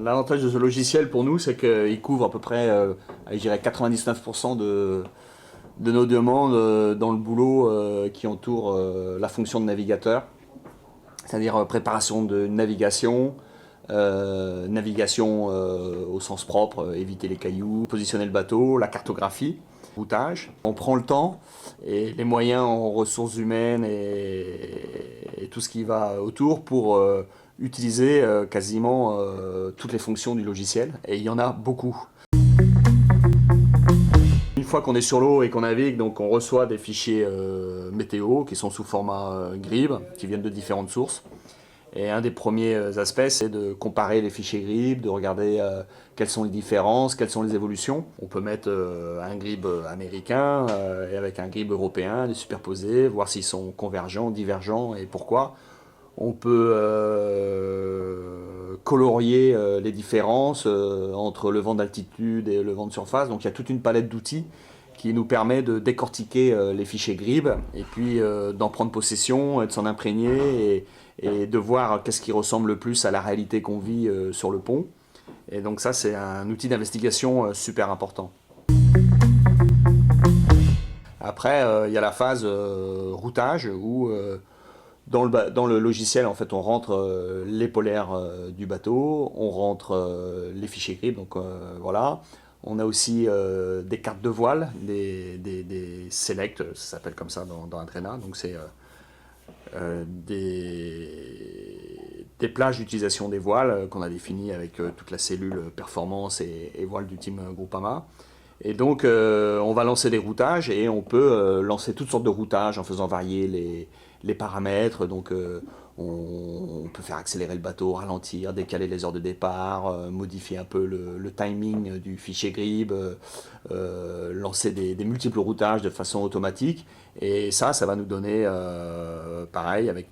L'avantage de ce logiciel pour nous, c'est qu'il couvre à peu près, je dirais 99% de nos demandes dans le boulot qui entoure la fonction de navigateur, c'est-à-dire préparation de navigation, navigation au sens propre, éviter les cailloux, positionner le bateau, la cartographie, routage. On prend le temps et les moyens en ressources humaines et tout ce qui va autour pour utiliser quasiment toutes les fonctions du logiciel, et il y en a beaucoup. Une fois qu'on est sur l'eau et qu'on navigue, donc on reçoit des fichiers météo qui sont sous format GRIB, qui viennent de différentes sources. Et un des premiers aspects, c'est de comparer les fichiers GRIB, de regarder quelles sont les différences, quelles sont les évolutions. On peut mettre un GRIB américain et avec un GRIB européen, les superposer, voir s'ils sont convergents, divergents et pourquoi. On peut colorier les différences entre le vent d'altitude et le vent de surface. Donc il y a toute une palette d'outils qui nous permet de décortiquer les fichiers GRIB et puis d'en prendre possession et de s'en imprégner et de voir qu'est-ce qui ressemble le plus à la réalité qu'on vit sur le pont. Et donc ça, c'est un outil d'investigation super important. Après, il y a la phase routage où dans le logiciel, en fait, on rentre les polaires du bateau, on rentre les fichiers GRIB, donc voilà. On a aussi des cartes de voile, des select, ça s'appelle comme ça dans Adrena. Donc c'est des plages d'utilisation des voiles qu'on a définies avec toute la cellule performance et voile du team Groupama. Et donc on va lancer des routages et on peut lancer toutes sortes de routages en faisant varier les paramètres. Donc on peut faire accélérer le bateau, ralentir, décaler les heures de départ, modifier un peu le timing du fichier GRIB, lancer des multiples routages de façon automatique. Et ça va nous donner, pareil, avec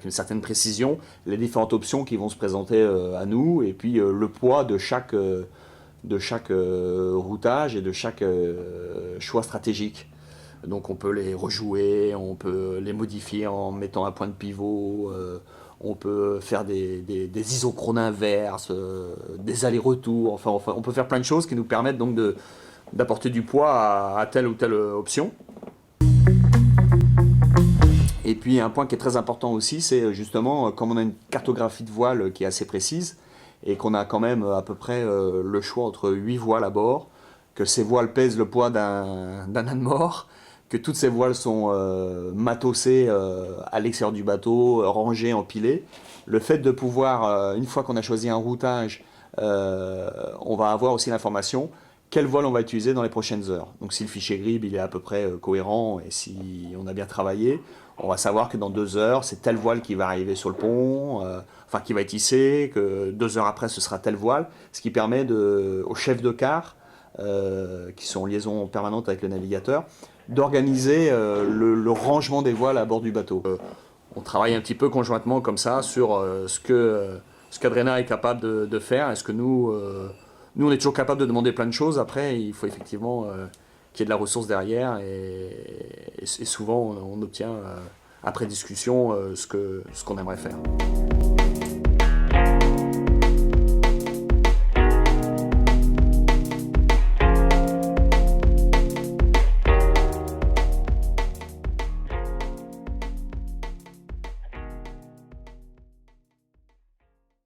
une certaine précision, les différentes options qui vont se présenter à nous, et puis le poids de chaque routage et de chaque choix stratégique. Donc on peut les rejouer, on peut les modifier en mettant un point de pivot, on peut faire des isochrones inverses, des allers-retours, enfin on peut faire plein de choses qui nous permettent donc d'apporter du poids à telle ou telle option. Et puis un point qui est très important aussi, c'est justement comme on a une cartographie de voile qui est assez précise et qu'on a quand même à peu près le choix entre 8 voiles à bord, que ces voiles pèsent le poids d'un âne mort, que toutes ces voiles sont matossées à l'extérieur du bateau, rangées, empilées. Le fait de pouvoir, une fois qu'on a choisi un routage, on va avoir aussi l'information quelle voile on va utiliser dans les prochaines heures. Donc si le fichier GRIB il est à peu près cohérent et si on a bien travaillé, on va savoir que dans 2 heures, c'est telle voile qui va arriver sur le pont, enfin qui va être hissée, que 2 heures après ce sera telle voile, ce qui permet aux chefs de quart, qui sont en liaison permanente avec le navigateur, d'organiser le rangement des voiles à bord du bateau. On travaille un petit peu conjointement comme ça sur ce qu'Adrena est capable de faire. Est-ce que nous on est toujours capable de demander plein de choses. Après, il faut effectivement qu'il y ait de la ressource derrière et souvent on obtient après discussion ce qu'on aimerait faire.